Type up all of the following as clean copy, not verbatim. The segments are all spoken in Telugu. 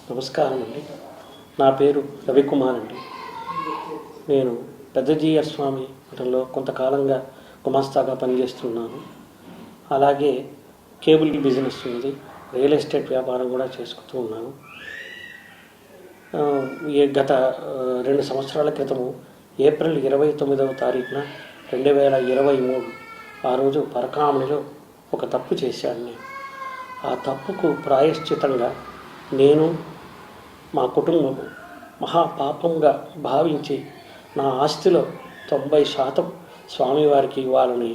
నమస్కారం అండి. నా పేరు రవికుమార్ అండి. నేను పెద్దజీయర్ స్వామి మఠంలో కొంతకాలంగా గుమాస్తాగా పనిచేస్తున్నాను. అలాగే కేబుల్ బిజినెస్ ఉంది, రియల్ ఎస్టేట్ వ్యాపారం కూడా చేసుకుంటూ ఉన్నాను. గత 2 సంవత్సరాల క్రితము ఏప్రిల్ 29వ తారీఖున 2023 ఆ రోజు పరకామణిలో ఒక తప్పు చేశాను. నేను ఆ తప్పుకు ప్రాయశ్చితంగా నేను మా కుటుంబం మహాపాపంగా భావించి నా ఆస్తిలో 90% స్వామివారికి ఇవ్వాలని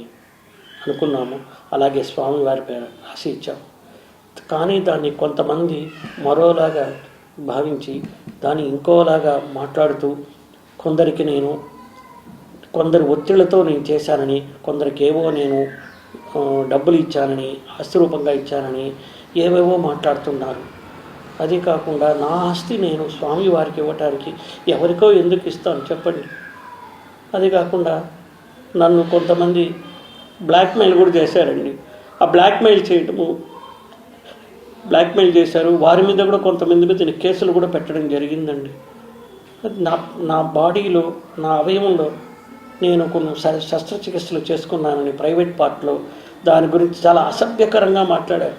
అనుకున్నాము. అలాగే స్వామివారి పేరు రాసి ఇచ్చాము. కానీ దాన్ని కొంతమంది మరోలాగా భావించి దాన్ని ఇంకోలాగా మాట్లాడుతూ కొందరి ఒత్తిళ్లతో నేను చేశానని, కొందరికేవో నేను డబ్బులు ఇచ్చానని, ఆస్తి రూపంగా ఇచ్చానని ఏవేవో మాట్లాడుతున్నారు. అది కాకుండా నా ఆస్తి నేను స్వామివారికి ఇవ్వటానికి ఎవరికో ఎందుకు ఇస్తాను చెప్పండి. అది కాకుండా నన్ను కొంతమంది బ్లాక్మెయిల్ కూడా చేశారండి. ఆ బ్లాక్మెయిల్ చేశారు. వారి మీద కూడా కొంతమంది మీద కేసులు కూడా పెట్టడం జరిగిందండి. నా బాడీలో, నా అవయవంలో నేను కొన్ని శస్త్రచికిత్సలు చేసుకున్నానని ప్రైవేట్ పార్ట్లో దాని గురించి చాలా అసభ్యకరంగా మాట్లాడారు.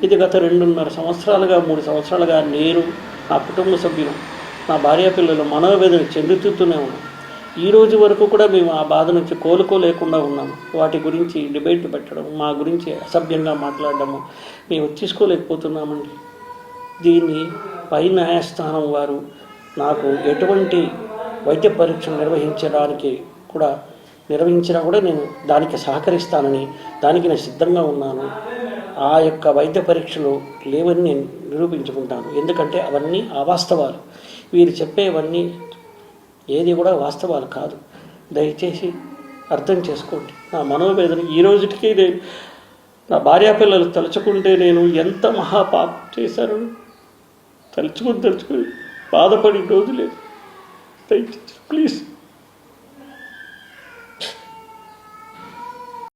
ఇది గత 2.5 సంవత్సరాలుగా 3 సంవత్సరాలుగా నేను, నా కుటుంబ సభ్యులు, నా భార్య పిల్లలు మనోవేదన చెందుతూనే ఉన్నాం. ఈ రోజు వరకు కూడా మేము ఆ బాధ నుంచి కోలుకోలేకుండా ఉన్నాము. వాటి గురించి డిబేట్లు పెట్టడం, మా గురించి అసభ్యంగా మాట్లాడడము మేము తీసుకోలేకపోతున్నామండి. దీన్ని పై న్యాయస్థానం వారు నాకు ఎటువంటి వైద్య పరీక్షలు నిర్వహించినా కూడా నేను దానికి సహకరిస్తానని, దానికి నేను సిద్ధంగా ఉన్నాను. ఆ యొక్క వైద్య పరీక్షలు లేవని నేను నిరూపించుకుంటాను. ఎందుకంటే అవన్నీ అవాస్తవాలు. వీరు చెప్పేవన్నీ ఏది కూడా వాస్తవాలు కాదు. దయచేసి అర్థం చేసుకోండి. నా మనోవేదన ఈ రోజుకి నా భార్యాపిల్లలు తలుచుకుంటే నేను ఎంత మహాపాపం చేశాను తలుచుకుని బాధపడి రోజు లేదు. దయచేసి ప్లీజ్